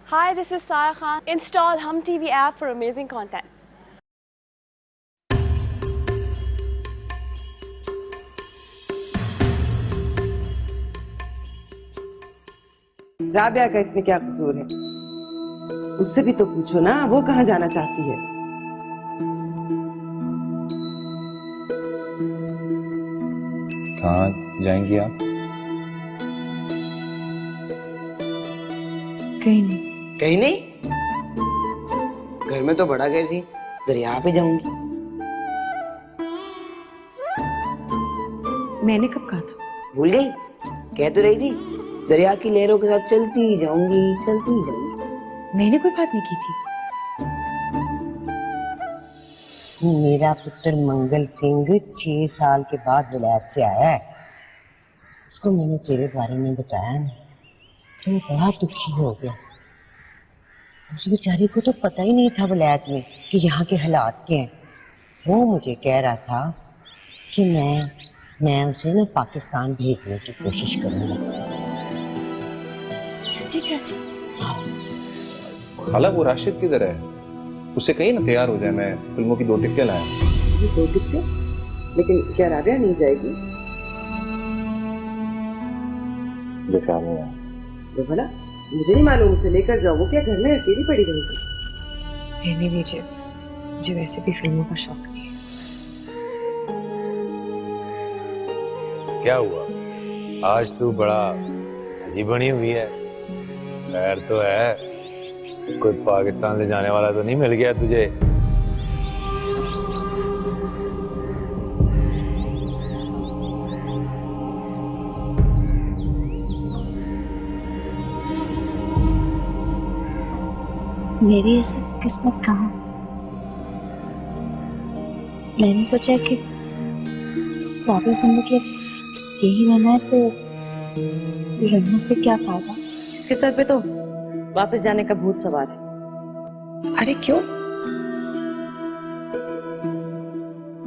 Hi, this is Sarah Khan. Install Hum TV app for amazing content. Rabia का इसमें क्या कसूर है? उससे भी तो पूछो ना, वो कहाँ जाना चाहती है? कहाँ जाएंगी आप? कहीं नहीं। कहीं नहीं? घर में तो बड़ा घर थी, दरिया पे जाऊंगी। मैंने कब कहा था? भूल गई? कह तो रही थी दरिया की लहरों के साथ चलती जाऊंगी, चलती जाऊंगी। मैंने कोई बात नहीं की थी। मेरा पुत्र मंगल सिंह 6 साल के बाद विलायत से आया है। उसको मैंने तेरे बारे में बताया ना, तो वो बड़ा दुखी हो गया। उस बेचारी को तो पता ही नहीं था विलायत में कि यहाँ के हालात क्या हैं। वो मुझे कह रहा था कि मैं उसे ना पाकिस्तान भेजने की कोशिश करूँगा। सच्ची चाची? खाला, वो राशिद किधर है? उससे कहीं ना तैयार हो जाए, मैं फिल्मों की 2 टिकटें लाया। ये 2 टिकटें? लेकिन क्या राबिया नहीं जाएगी? मुझे ख्याल नहीं आया। तो भला मुझे नहीं मालूम, उसे लेकर जाओ। वो क्या घर में अकेली पड़ी रहेगी? रहने दीजिए, मुझे वैसे भी फिल्मों का शौक नहीं है। क्या हुआ? आज तू बड़ा सजी बनी हुई है। खैर तो है, कोई पाकिस्तान ले जाने वाला तो नहीं मिल गया तुझे? मेरी ऐसी किस्मत कहाँ? मैंने सोचा कि सारी जिंदगी यही रहना है, तो रहने से क्या फायदा? इसके सर पे तो वापस जाने का भूत सवार है। अरे क्यों?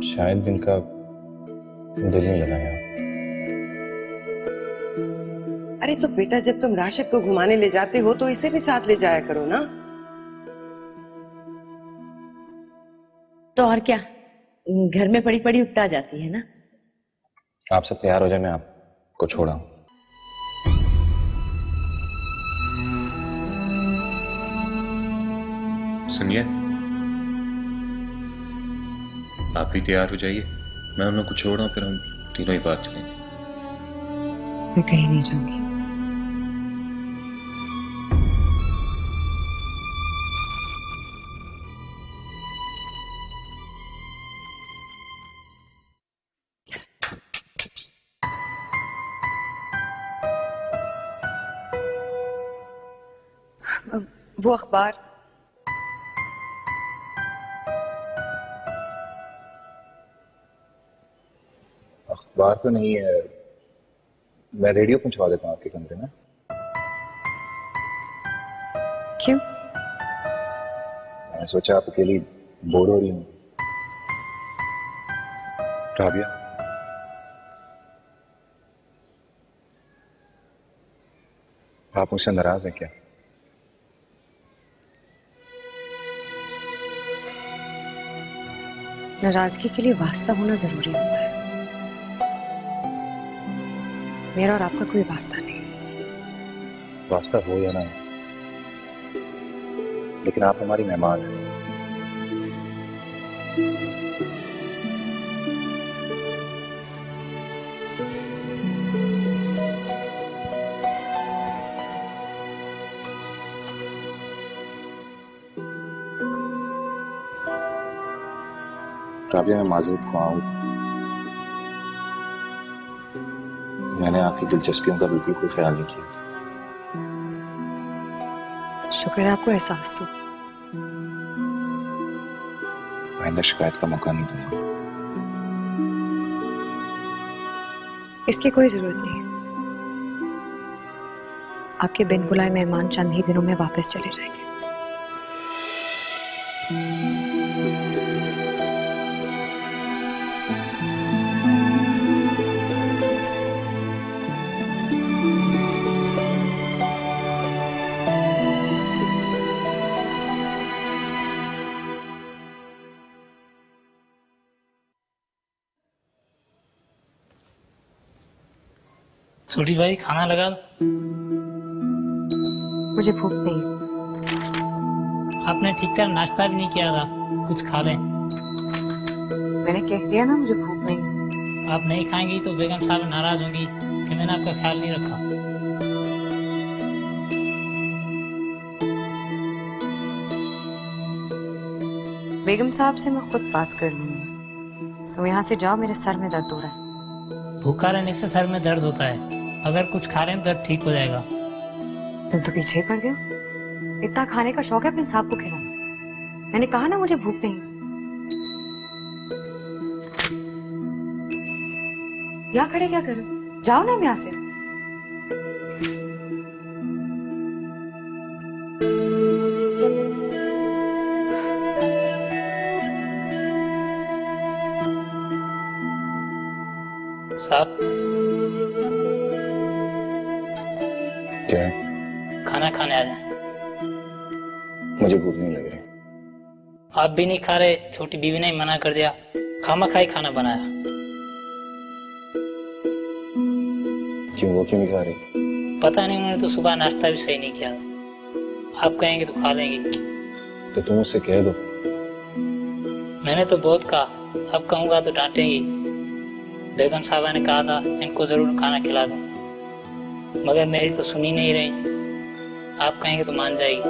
शायद इनका दिल नहीं लगा यहाँ। अरे तो बेटा, जब तुम राशिद को घुमाने ले जाते हो तो इसे भी साथ ले जाया करो ना। तो और क्या, घर में पड़ी पड़ी उकता जाती है ना। आप सब तैयार हो जाए, मैं आपको छोड़ा हूँ। सुनिए, आप भी तैयार हो जाइए, मैं उन लोग को छोड़ रहा हूँ, फिर हम तीनों ही बात चलेंगे। मैं कहीं नहीं जाऊंगी। वो अखबार अखबार तो नहीं है, मैं रेडियो पहुंचवा देता हूँ आपके कमरे में। क्यों? मैंने सोचा आप अकेली बोर हो रही हूँ। राबिया, आप मुझसे नाराज हैं क्या? नाराजगी के लिए वास्ता होना जरूरी होता है। मेरा और आपका कोई वास्ता नहीं। वास्ता हो या ना, लेकिन आप हमारी मेहमान हैं। राबिया, मैं माजरत ख्वाह हूँ। मैंने आपकी दिलचस्पियों का बिल्कुल कोई ख्याल नहीं किया। शुक्र है आपको एहसास तो। आइंदा शिकायत का मौका नहीं दूंगा। इसकी कोई जरूरत नहीं है। आपके बिन बुलाए मेहमान चंद ही दिनों में वापस चले जाएंगे। छोटी भाई खाना लगा दो। मुझे भूख नहीं है। आपने ठीक तरह नाश्ता भी नहीं किया था, कुछ खा लें। मैंने कह दिया ना मुझे भूख नहीं है। आप नहीं खाएंगी तो बेगम साहब नाराज होंगी कि मैंने आपका ख्याल नहीं रखा। बेगम साहब से मैं खुद बात कर लूंगी। तुम यहाँ से जाओ, मेरे सर में दर्द हो रहा है। भूखा रहने से सर में दर्द होता है, अगर कुछ खा लें दर्द ठीक हो जाएगा। तुम तो पीछे ही पड़ गए हो। इतना खाने का शौक है अपने सांप को खिलाना। मैंने कहा ना मुझे भूख नहीं। यहाँ खड़े क्या करो, जाओ ना यहाँ से। साहब क्या है? खाना खाने आ जाए। मुझे भूख नहीं लग रही। आप भी नहीं खा रहे, छोटी बीवी ने मना कर दिया, खामा खाई खाना बनाया। क्यों, वो क्यों नहीं खा रही? पता नहीं, उन्होंने तो सुबह नाश्ता भी सही नहीं किया। आप कहेंगे तो खा लेंगे। तो तुम उससे कह दो। मैंने तो बहुत कहा, अब कहूँगा तो डांटेंगी। बेगम साहबा ने कहा था इनको जरूर खाना खिला दो, मगर मेरी तो सुनी नहीं रही। आप कहेंगे तो मान जाएगी।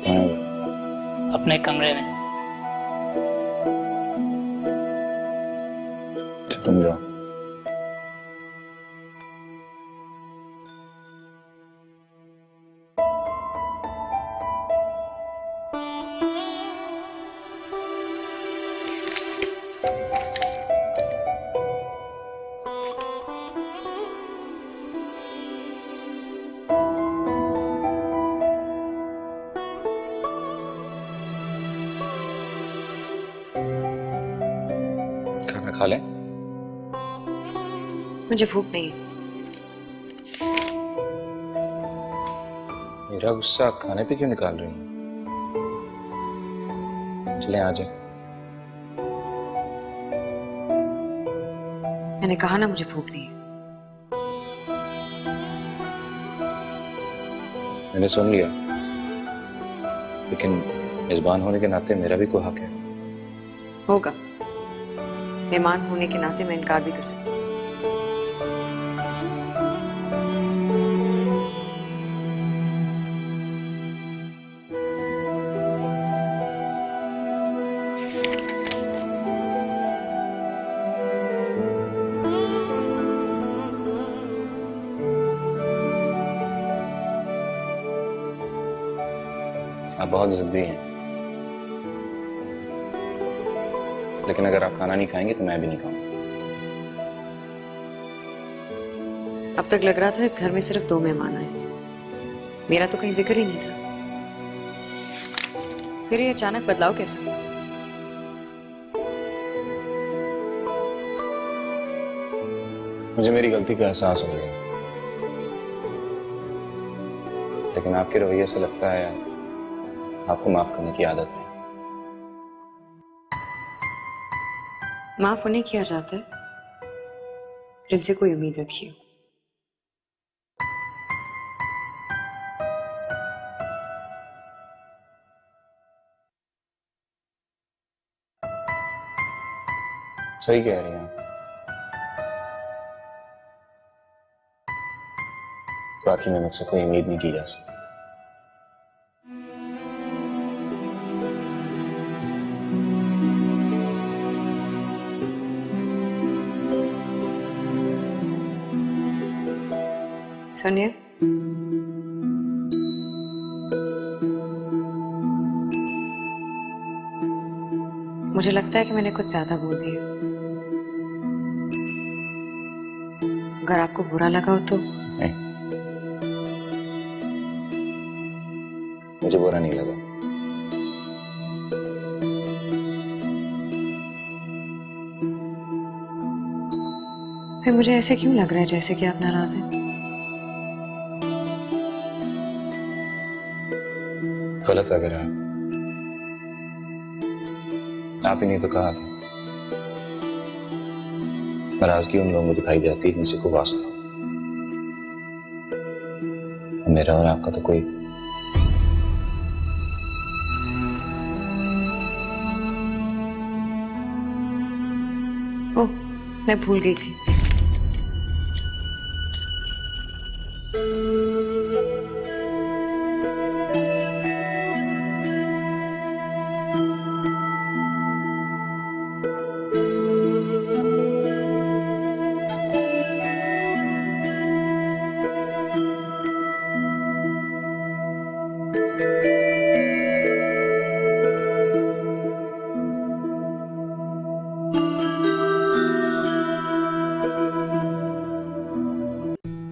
हाँ, अपने कमरे में। तो तुम जाओ। खाना खा लें? मुझे भूख नहीं है। मेरा गुस्सा खाने पे क्यों निकाल रही हूँ? चले आ जाए। मैंने कहा ना मुझे भूख नहीं है। मैंने सुन लिया, लेकिन मेजबान होने के नाते मेरा भी कोई हक है। होगा, मेहमान होने के नाते मैं इनकार भी कर सकती हूँ। आप बहुत जिद्दी हैं, लेकिन अगर आप खाना नहीं खाएंगे तो मैं भी नहीं खाऊंगा। अब तक लग रहा था इस घर में सिर्फ 2 मेहमान आए, मेरा तो कहीं जिक्र ही नहीं था। फिर ये अचानक बदलाव कैसा? मुझे मेरी गलती का एहसास हो गया, लेकिन आपके रवैये से लगता है आपको माफ करने की आदत है। माफ उन्हें किया जाता है जिनसे कोई उम्मीद रखी हो। सही कह रही हैं। बाकी में मुझसे कोई उम्मीद नहीं की जा सकती। सुनिए, मुझे लगता है कि मैंने कुछ ज्यादा बोल दिया। अगर आपको बुरा लगा हो तो। नहीं, मुझे बुरा नहीं लगा। फिर मुझे ऐसे क्यों लग रहा है जैसे कि आप नाराज हैं? गलत लग रहा है। आप ही नहीं तो कहा था नाराजगी उन लोगों को दिखाई जाती है जिनसे कोई वास्ता हो। मेरा और आपका तो कोई। ओह, मैं भूल गई थी।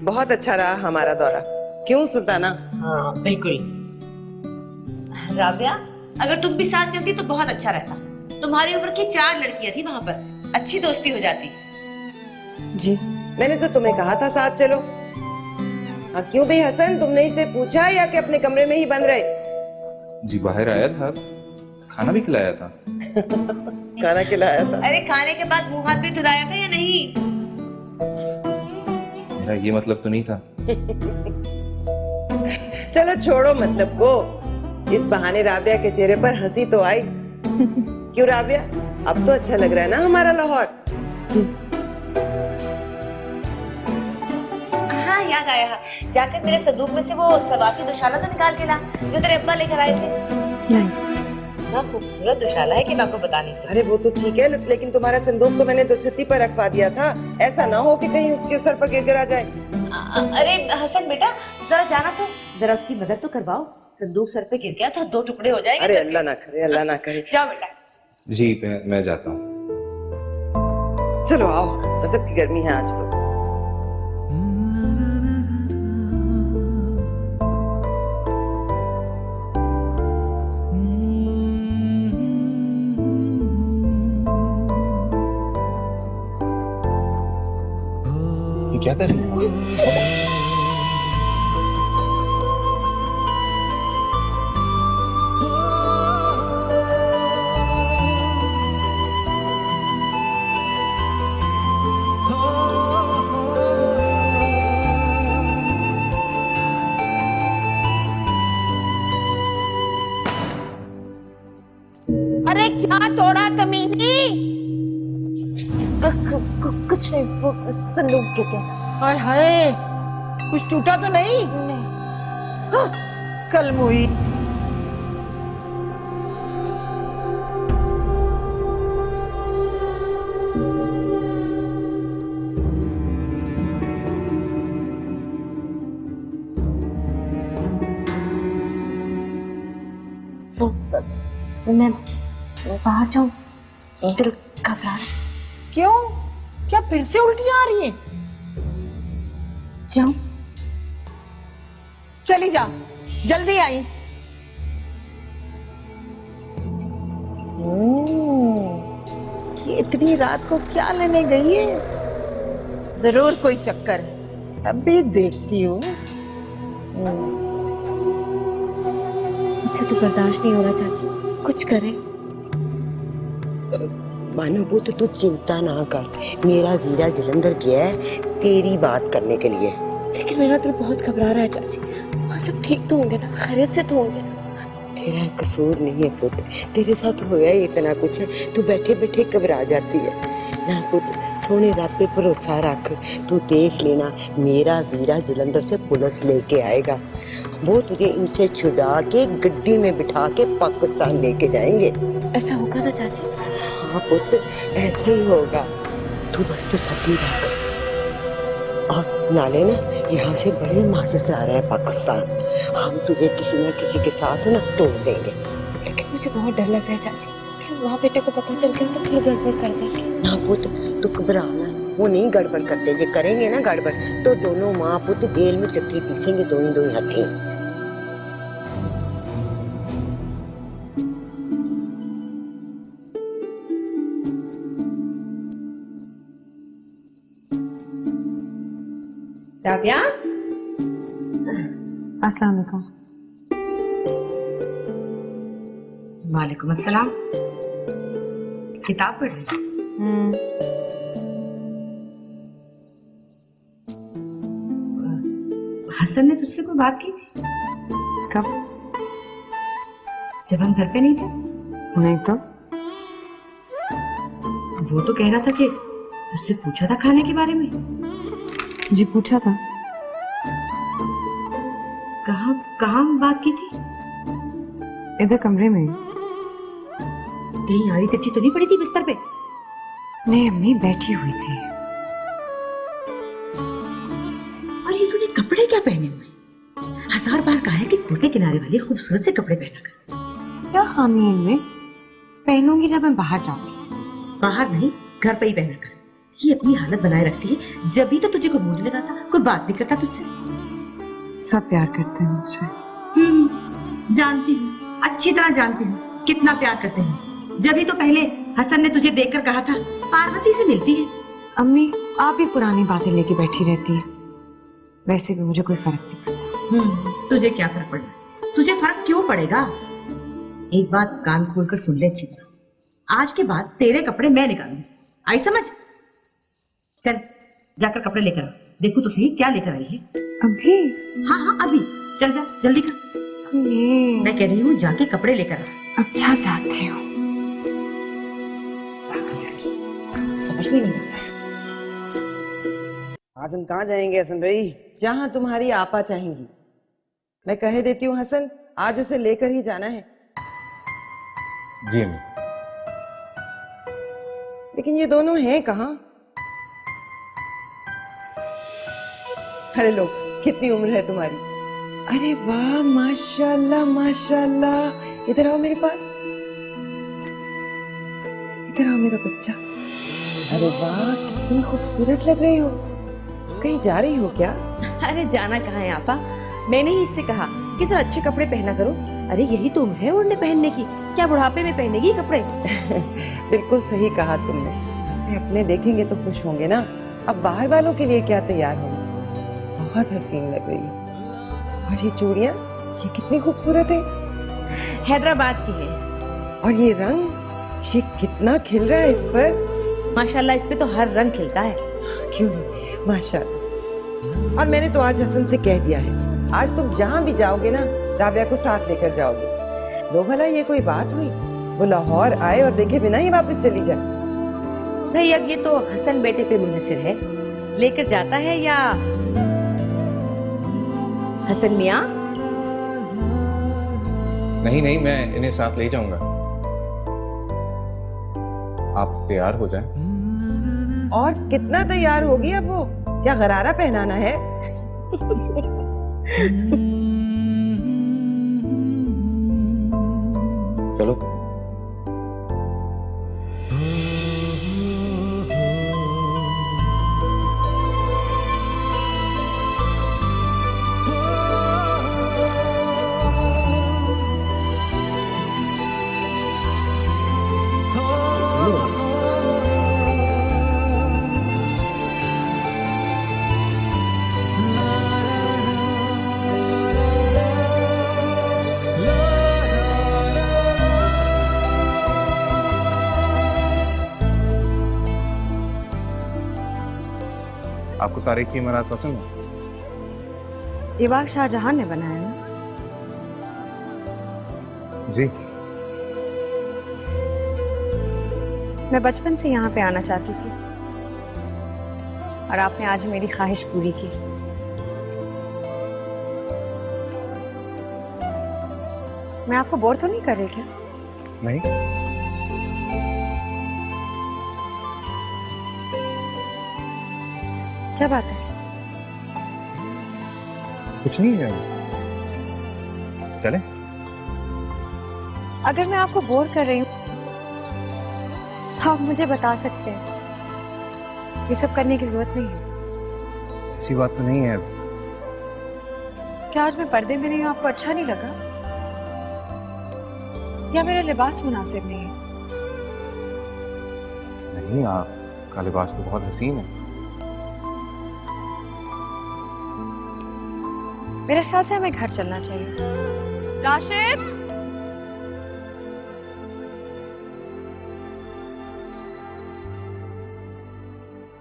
बहुत अच्छा रहा हमारा दौरा, क्यों सुल्ताना? हाँ बिल्कुल। राबिया, अगर तुम भी साथ चलती तो बहुत अच्छा रहता। तुम्हारी उम्र की 4 लड़कियां थी वहां पर, अच्छी दोस्ती हो जाती। जी मैंने तो तुम्हें कहा था साथ चलो। हाँ क्यों भाई हसन, तुमने इसे पूछा या कि अपने कमरे में ही बंद रहे? जी बाहर आया था, खाना भी खिलाया था। खाना खिलाया था? अरे खाने के बाद मुंह हाथ भी धुलाया था या नहीं? मेरा ये मतलब तो नहीं था। चलो छोड़ो मतलब को, इस बहाने राबिया के चेहरे पर हंसी तो आई। क्यों राबिया, अब तो अच्छा लग रहा है ना हमारा लाहौर? हाँ याद आया, जाकर मेरे संदूक में से वो सवाती दुशाला तो निकाल के ला जो तेरे अब्बा लेकर आए थे। नहीं, इतना खूबसूरत दुशाला है कि मैं आपको बता नहीं सकती। अरे वो तो ठीक है, लेकिन तुम्हारा संदूक तो मैंने तो छत्ती पर रखवा दिया था, ऐसा ना हो कि कहीं उसके सर पर गिर आ जाए। अरे हसन बेटा, जरा जाना तो, जरा उसकी मदद तो करवाओ। संदूक सर पे गिर गया तो 2 टुकड़े हो जाएंगे। अरे अल्लाह ना करे, अल्लाह ना करे। जाओ बेटा। जी मैं जाता हूँ। चलो आओ, गजब की गर्मी है आज तो। ये क्या कर रही हो? अरे क्या तोड़ा कमीनी? कुछ नहीं, वो संदूक गिर गया। हाय हाय, कुछ टूटा तो नहीं? हाँ, कल मुई। मैं बाहर जाऊं, दिल घबरा रहा। क्यों, क्या फिर से उल्टियां आ रही हैं? जाऊं? चली जा, जल्दी आई। ये इतनी रात को क्या लेने गई है? जरूर कोई चक्कर है, अभी देखती हूँ। मुझसे तो बर्दाश्त नहीं हो रहा चाची, कुछ करें। मानो तो तू चिंता ना कर, मेरा वीरा जलंधर गया है तेरी बात करने के लिए। लेकिन मेरा दिल बहुत घबरा रहा है चाची। वहाँ सब ठीक तो होंगे ना, खैरियत से तो होंगे ना? तेरा कसूर नहीं है पुत्र, तेरे साथ होया ही इतना कुछ है, तू बैठे बैठे घबरा जाती है ना पुत्र। सोने रब पे भरोसा रख, तू देख लेना मेरा वीरा जलंधर से पुलिस लेके आएगा। वो तुझे इनसे छुड़ा के गड्डी में बिठा के पाकिस्तान लेके जाएंगे। ऐसा होगा ना चाची? हाँ पुत्र, ऐसे ही होगा, तू बस तो सब्र रख। और नाले ना यहाँ से बड़े माजर जा रहे हैं पाकिस्तान, हम तुझे किसी न किसी के साथ ना तोड़ देंगे। लेकिन मुझे बहुत डर लग रहा है चाची, फिर वहाँ बेटे को पता चल गया तो फिर गड़बड़ कर देंगे। ना पुत्र तू घबराना, वो नहीं गड़बड़ करते, जो करेंगे ना गड़बड़ तो दोनों माँ पुत्र जेल में चक्की पीसेंगे, दो ही हाथी। राबिया, अस्सलाम वालेकुम। वालेकुम अस्सलाम। किताब पढ़ रही? हसन ने तुझसे कोई बात की थी? कब? जब हम घर पे नहीं थे। नहीं तो? वो तो कह रहा था कि तुझसे पूछा था खाने के बारे में। जी पूछा था। कहाँ कहाँ बात की थी? इधर कमरे में। कहीं आड़ी तिरछी तो नहीं पड़ी थी बिस्तर पे? नहीं अम्मी, बैठी हुई थी। और ये तूने कपड़े क्या पहने हुए? 1000 बार कहा है कि कुर्ते किनारे वाले खूबसूरत से कपड़े पहना कर। क्या खामी है इनमें? पहनूंगी जब मैं बाहर जाऊंगी। बाहर नहीं, घर पे ही पहना कर। ये अपनी हालत बनाए रखती है। जब भी तो तुझे को बोलने लगा था, कोई बात नहीं करता तुझसे। सब प्यार करते हैं मुझसे। जानती हूँ, अच्छी तरह जानती हूँ कितना प्यार करते हैं। जब ही तो पहले हसन ने तुझे देखकर कहा था पार्वती से मिलती है। अम्मी, आप भी पुरानी बातें लेके बैठी रहती है। वैसे भी मुझे कोई फर्क नहीं पड़ता। तुझे क्या फर्क पड़ेगा? तुझे फर्क क्यों पड़ेगा? एक बात कान खोलकर सुन ले अच्छी तरह। आज के बाद तेरे कपड़े मैं निकालूंगी। आई समझ? चल जाकर कपड़े लेकर आ। देखो तो सही क्या लेकर आई है। अभी? हाँ हाँ अभी। चल जा जल्दी कर। मैं कह रही हूँ जाके कपड़े लेकर आ। अच्छा जाती हूँ। समझ में नहीं आता। आज हम कहाँ जाएंगे हसन भाई? जहाँ तुम्हारी आपा चाहेंगी। मैं कह देती हूँ हसन, आज उसे लेकर ही जाना है। जी अम्मी। लेकिन ये दोनों हैं कहाँ? अरे लो, कितनी उम्र है तुम्हारी? अरे वाह, माशाल्लाह माशाल्लाह। इधर आओ मेरे पास, इधर आओ मेरा बच्चा। अरे वाह, कितनी खूबसूरत लग रही हो। कहीं जा रही हो क्या? अरे जाना कहाँ है आपा? मैंने ही इससे कहा कि सर अच्छे कपड़े पहना करो। अरे यही तो उम्र है ओढ़ने पहनने की। क्या बुढ़ापे में पहनेगी कपड़े? बिल्कुल सही कहा तुमने। अपने देखेंगे तो खुश होंगे ना। अब बाहर वालों के लिए क्या तैयार होंगे। बहुत हसीन लग रही है। और ये चूड़ियाँ, ये कितनी खूबसूरत है। हैदराबाद की है। और ये रंग, ये कितना खिल रहा है इस पर। माशाल्लाह, इस पे तो हर रंग खिलता है। क्यों नहीं, माशाल्लाह। और मैंने तो आज हसन से कह दिया है, आज तुम जहाँ भी जाओगे ना, राबिया को साथ लेकर जाओगे। लो भला ये कोई बात हुई? वो लाहौर आए और देखे बिना ही वापस चली जाए। नहीं, अब ये तो हसन बेटे पे मुनहसिर है, लेकर जाता है या हसन मियाँ? नहीं नहीं, मैं इन्हें साथ ले जाऊंगा। आप तैयार हो जाएं। और कितना तैयार होगी अब वो? क्या गरारा पहनाना है? चलो। आपको तारीखी इमारत पसंद है? ये बाग शाहजहां ने बनाया ना? जी। मैं बचपन से यहाँ पे आना चाहती थी और आपने आज मेरी ख्वाहिश पूरी की। मैं आपको बोर तो नहीं कर रही क्या? नहीं। क्या बात है? कुछ नहीं है, चले। अगर मैं आपको बोर कर रही हूँ तो आप मुझे बता सकते हैं। ये सब करने की जरूरत नहीं है। ऐसी बात तो नहीं है। क्या आज मैं पर्दे में नहीं हूँ, आपको अच्छा नहीं लगा? या मेरा लिबास मुनासिब नहीं है? नहीं, आपका लिबास तो बहुत हसीन है। मेरे ख्याल से हमें घर चलना चाहिए। राशिद,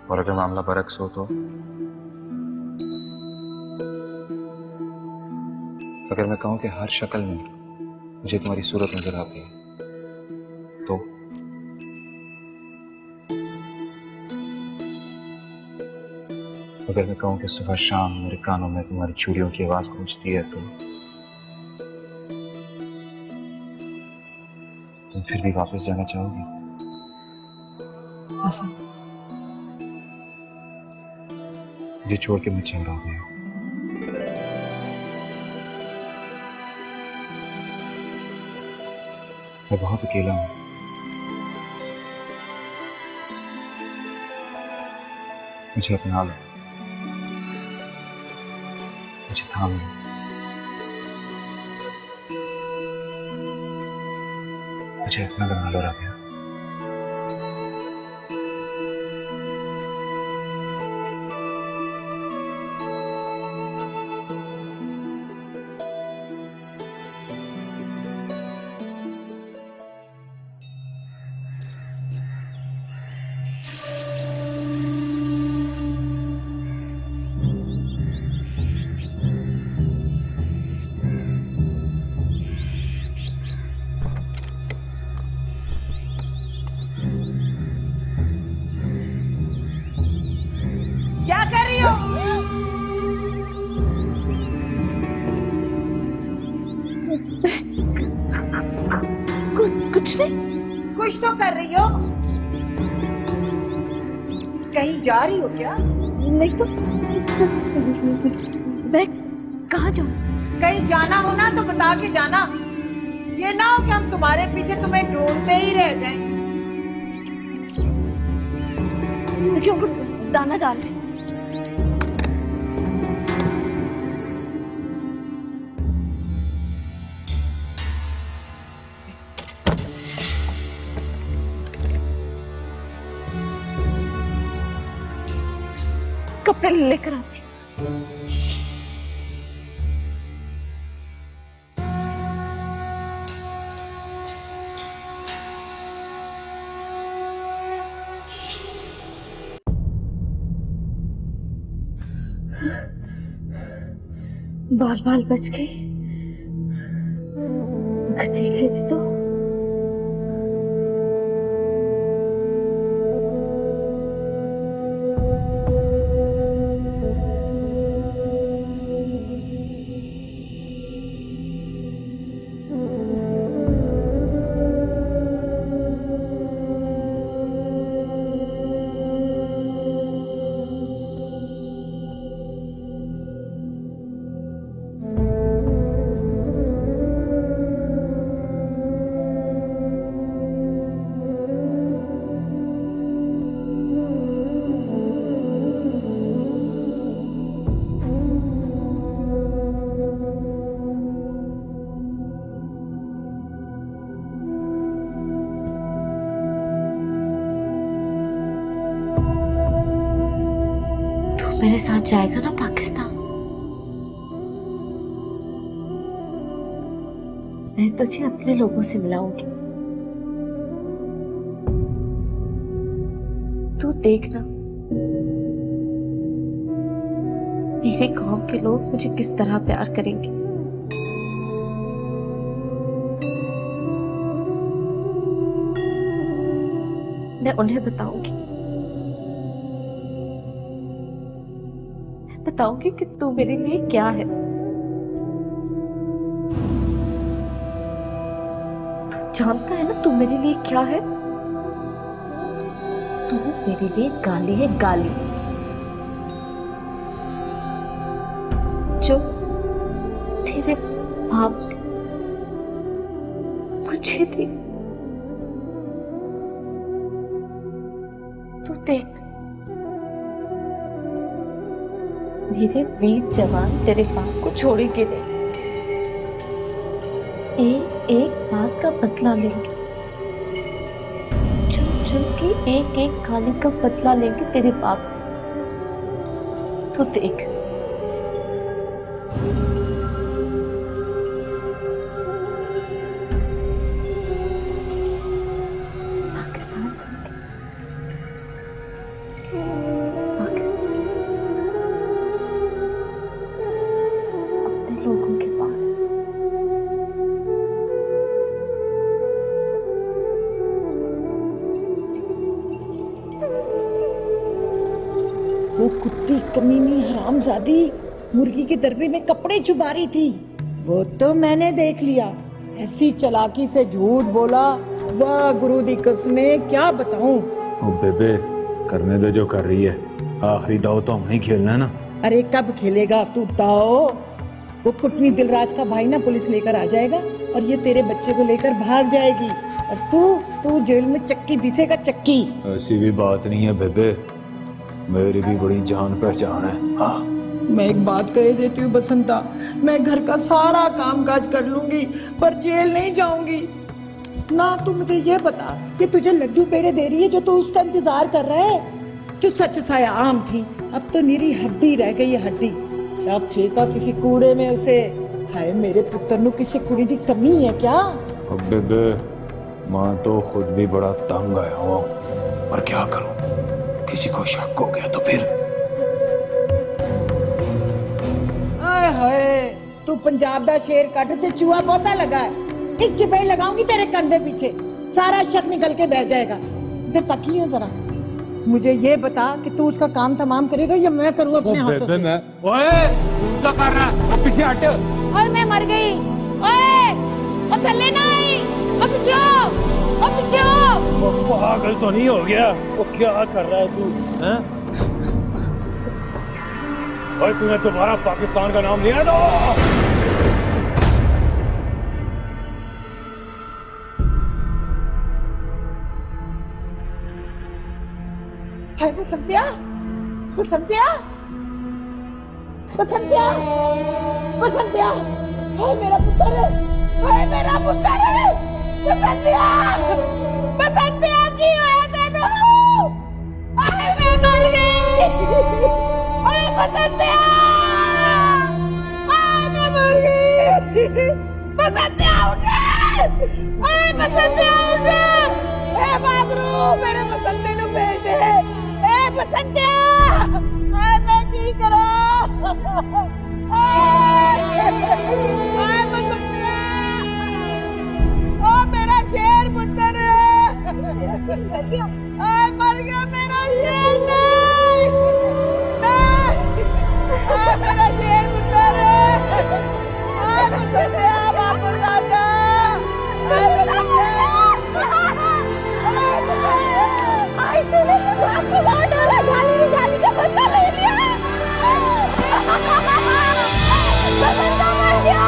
और अगर मामला बरक्स हो तो? अगर मैं कहूं कि हर शक्ल में मुझे तुम्हारी सूरत नजर आती है तो अगर मैं कहूं कि सुबह शाम मेरे कानों में तुम्हारी चूड़ियों की आवाज गूंजती है तो तुम फिर भी वापस जाना चाहोगी? हसन, मुझे छोड़ के मैं चल रहा हूं। मैं बहुत अकेला हूं। मुझे अपना लो, मुझे थाम लो। मुझे अपना बना लो राबिया। क्या कर रही हो? कुछ नहीं। कुछ तो कर रही हो। कहीं जा रही हो क्या? नहीं तो मैं कहाँ जाऊँ? कहीं जाना हो ना तो बता के जाना। ये ना हो कि हम तुम्हारे पीछे तुम्हें ढूंढते ही रह जाएं। क्यों दाना डाल रही? कपड़े लेकर आती हूँ। बाल बाल बच गई। अगर देख लेती तो। मेरे साथ जाएगा ना पाकिस्तान? मैं तुझे अपने लोगों से मिलाऊंगी। तू देखना मेरे गांव के लोग मुझे किस तरह प्यार करेंगे। मैं उन्हें बताऊंगी कि तू मेरे लिए क्या है। तू जानता है ना तू मेरे लिए क्या है? तू मेरे लिए गाली है, गाली जो तेरे बाप ने मुझे दी। तू देख मेरे वीर जवान तेरे बाप को छोड़ेंगे नहीं। एक एक बात का बदला लेंगे, चुन चुन के एक एक गाली का बदला लेंगे तेरे बाप से। तो देख पाकिस्तान जाएंगे, पाकिस्तान लोगों के पास। कुत्ती कमीनी हरामजादी मुर्गी के दरबे में कपड़े चुबा रही थी। वो तो मैंने देख लिया, ऐसी चालाकी से झूठ बोला, वाह गुरु दी कसमें क्या बताऊं। ओ बेबे, करने दे जो कर रही है, आखिरी दाव तो हमें ही खेलना है ना। अरे कब खेलेगा तू दाओ? वो कुटनी दिलराज का भाई ना पुलिस लेकर आ जाएगा और ये तेरे बच्चे को लेकर भाग जाएगी और तू जेल में चक्की पीसेगा चक्की। ऐसी भी बात नहीं है बेबे, मेरी भी बड़ी जान पहचान है। हाँ, मैं एक बात कह देती हूँ बसंता, मैं घर का सारा काम काज कर लूंगी पर जेल नहीं जाऊंगी ना। तू मुझे ये बता कि तुझे लड्डू पेड़े दे रही है जो तू उसका इंतजार कर रहा है, जो सच साया आम थी अब तो निरी हड्डी रह गई है, हड्डी। जब फेंका किसी कूड़े में उसे, हाय मेरे पुत्र नु किसी कुड़ी दी कमी है क्या? अब बेबे माँ तो खुद भी बड़ा तंग आया हूँ, पर क्या करूँ, किसी को शक हो गया तो फिर। आय हाय, तू पंजाब दा शेर कट ते चूहा पौधा लगा है। एक चपेट लगाऊंगी तेरे कंधे पीछे, सारा शक निकल के बह जाएगा। इधर तकिए जरा, मुझे ये बता कि तू उसका काम तमाम करेगा या मैं करूँ अपने हाथों से? ओए, तू क्या कर रहा है? वो पीछे हट। ओए मैं मर गई। ओए, ओ थल्ले ना आई, ओ पीछे आओ, ओ पीछे आओ। वो पागल तो नहीं हो गया? वो क्या कर रहा है तू? हैं? ओए, तूने दोबारा पाकिस्तान का नाम लिया तो? हाय बसंतिया, बसंतिया, बसंतिया, बसंतिया, हाय मेरा पुत्र, हाय मेरा पुत्र, बसंतिया, बसंतिया की है तेनू, हाय मैं मर गई, हाय बसंतिया, हाय मैं मर गई, बसंतिया उठ, हाय बसंतिया उठ, हे बागरू मेरे बसंते नु भेज दे। बसंतिया, मैं की करूं? बसंतिया, ओ मेरा शेर पुत्र, मर गया मेरा शेर, मेरा शेर पुत्र, बसंतिया वापस आ जा, तूने तो आपको मार डाला, गाली का बदला ले लिया। बसंता मर गया।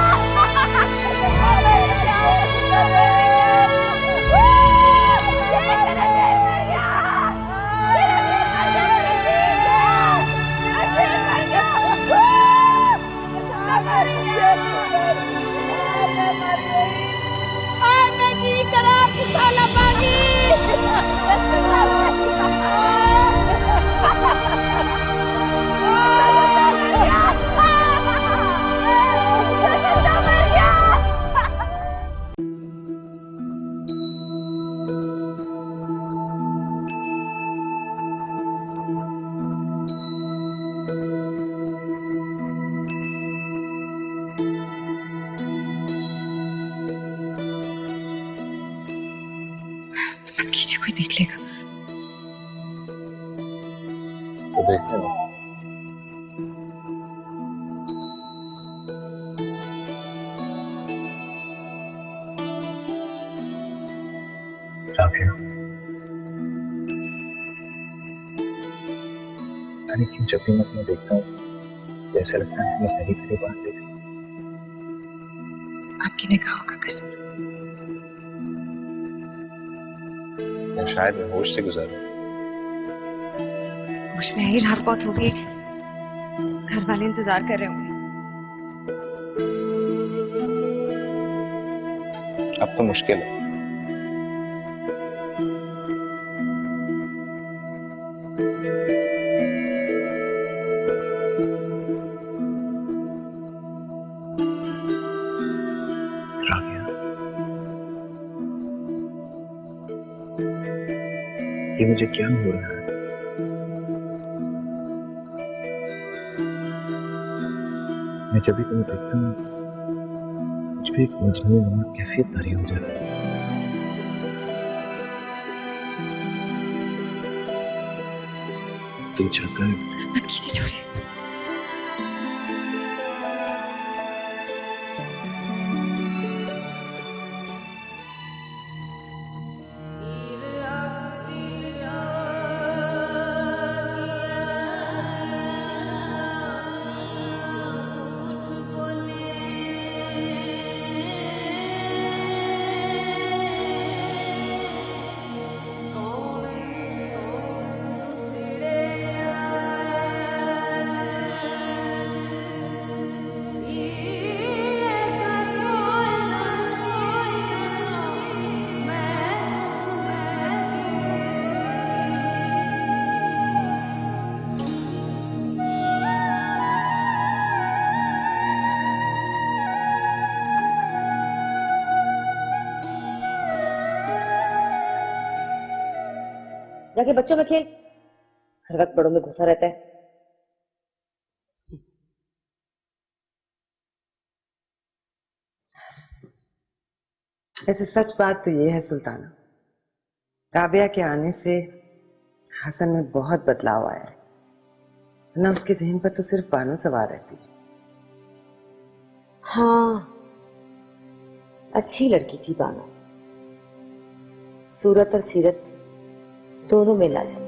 मैं की करा किसान पागी। मत कीजिए, कोई देख लेगा। तो देखते हैं। अरे क्यों जब भी मैं तुम्हें देखता हूँ जैसे लगता है मैं पहली पहली बार देख रही हूँ। आपकी निगाहों का कसूर। या शायद मैं होश से गुजर रहा हूँ। होश में आई, रात बहुत हो गई, घर वाले इंतजार कर रहे होंगे। अब तो मुश्किल है। ये मुझे क्या हो रहा है? मैं जब भी तुम्हें देखता हूँ मुझ पे एक मजनून कैफियत तारी हो जाती है। तू चाहता है मत कीजिए छोड़िए। जाके बच्चों में खेल, हर वक्त बड़ों में घुसा रहता है। ऐसे सच बात तो ये है सुल्ताना, राबिया के आने से हसन में बहुत बदलाव आया है, वरना उसके जहन पर तो सिर्फ बानो सवार रहती है। हाँ, अच्छी लड़की थी बानो, सूरत और सीरत दोनों में लाजवाब।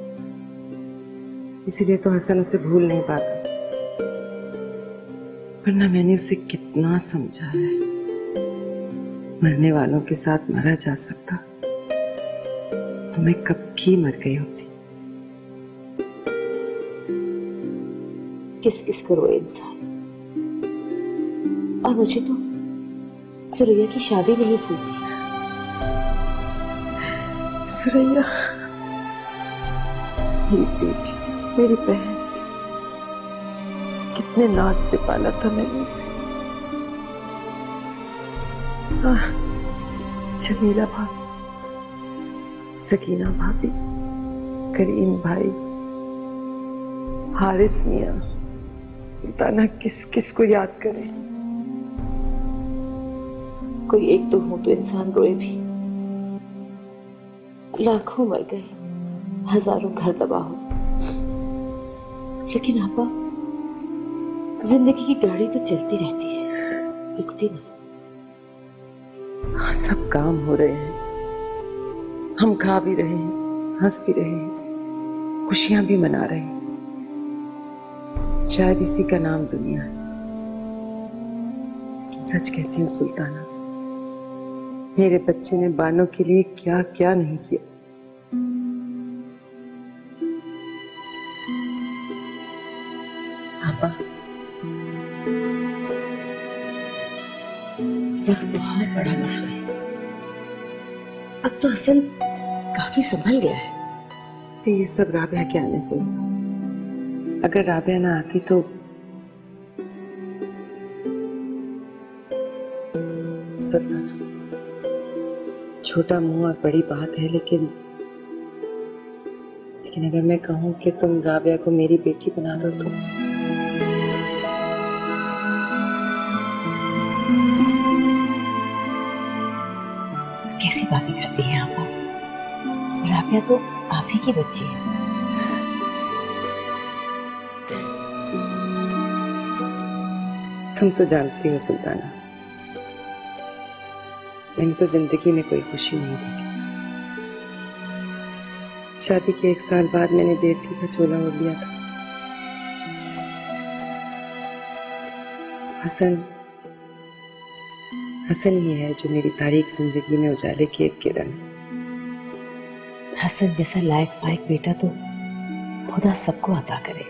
इसीलिए तो हसन उसे भूल नहीं पाता, वरना मैंने उसे कितना समझाया है, मरने वालों के साथ मरा जा सकता तो मैं कब की मर गई होती। किस किस को रोए इंसान, और मुझे तो सुरैया की शादी नहीं भूलती। सुरैया मेरी बेटी, मेरी बहन, कितने नाज से पाला था मैंने उसे। जमीला भाभी, सकीना भाभी, करीम भाई, हारिस मियां, सुल्ताना किस किस को याद करे। कोई एक दो हो तो इंसान रोए भी, लाखों मर गए, हजारों घर तबाह हो, लेकिन आपा जिंदगी की गाड़ी तो चलती रहती है, रुकती नहीं। हाँ, सब काम हो रहे हैं, हम खा भी रहे हैं, हंस भी रहे हैं, खुशियां भी मना रहे हैं। शायद इसी का नाम दुनिया है। लेकिन सच कहती हूँ सुल्ताना, मेरे बच्चे ने बानो के लिए क्या क्या नहीं किया। आपा, वक्त बहुत बड़ा बड़ा है, अब तो हसन काफी संभल गया है। ये सब राबिया के आने से हुआ। अगर राबिया ना आती तो सुल्ताना, छोटा मुंह और बड़ी बात है, लेकिन अगर मैं कहूं कि तुम राबिया को मेरी बेटी बना लो तो कैसी बातें करती हैं आप? राबिया तो आप ही की बच्ची है। तुम तो जानती हो सुल्ताना, मैंने तो जिंदगी में कोई खुशी नहीं देखी। शादी के 1 साल बाद मैंने बेटी का चोला ओढ़ लिया था। हसन ही है जो मेरी तारीख जिंदगी में उजाले की एक किरण। हसन जैसा लायक पायक बेटा तो खुदा सबको अता करे।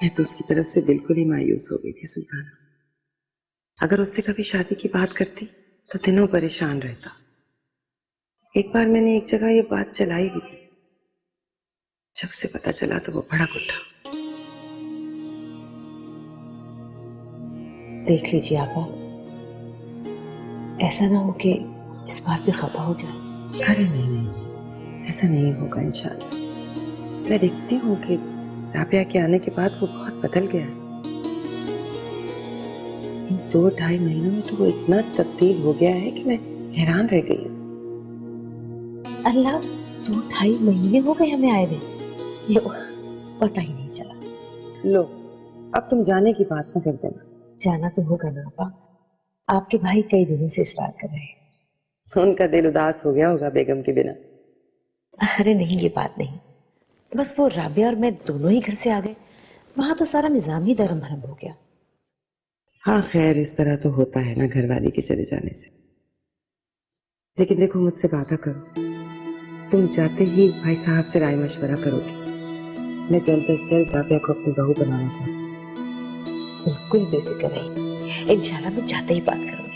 मैं तो उसकी तरफ से बिल्कुल ही मायूस हो गई थी सुल्ताना। अगर उससे कभी शादी की बात करती तो दिनों परेशान रहता। एक बार मैंने एक जगह ये बात चलाई भी थी, जब उसे पता चला तो वो भड़क उठा। देख लीजिए आपा, ऐसा ना हो कि इस बार भी खफा हो जाए। अरे नहीं, ऐसा नहीं होगा इंशाल्लाह। मैं देखती हूँ कि राबिया के आने के बाद वो बहुत बदल गया है। इन 2-2.5 महीनों में तो वो इतना तब्दील हो गया है कि मैं हैरान रह गई हूँ। अल्लाह, 2-2.5 महीने हो गए हमें आए हुए। लो, पता ही नहीं चला। लो, अब तुम जाने की बात न कर देना। जाना तो होगा ना आपा, आपके भाई कई दिनों से इसरार कर रहे हैं। उनका दिल उदास हो गया होगा बेगम के बिना। अरे नहीं, ये बात नहीं, बस वो राबिया और मैं दोनों ही घर से आ गए, वहां तो सारा निजाम ही धर्म भरम हो गया। हाँ खैर, इस तरह तो होता है ना घरवाली के चले जाने से। लेकिन देखो, मुझसे वादा करो, तुम जाते ही भाई साहब से राय मशवरा करोगे। मैं जल्द से जल्द राबिया को अपनी बहू बनाना चाहती हूँ। बिल्कुल बेफिक्र रही, इंशाल्लाह मैं जाते ही बात करूंगी।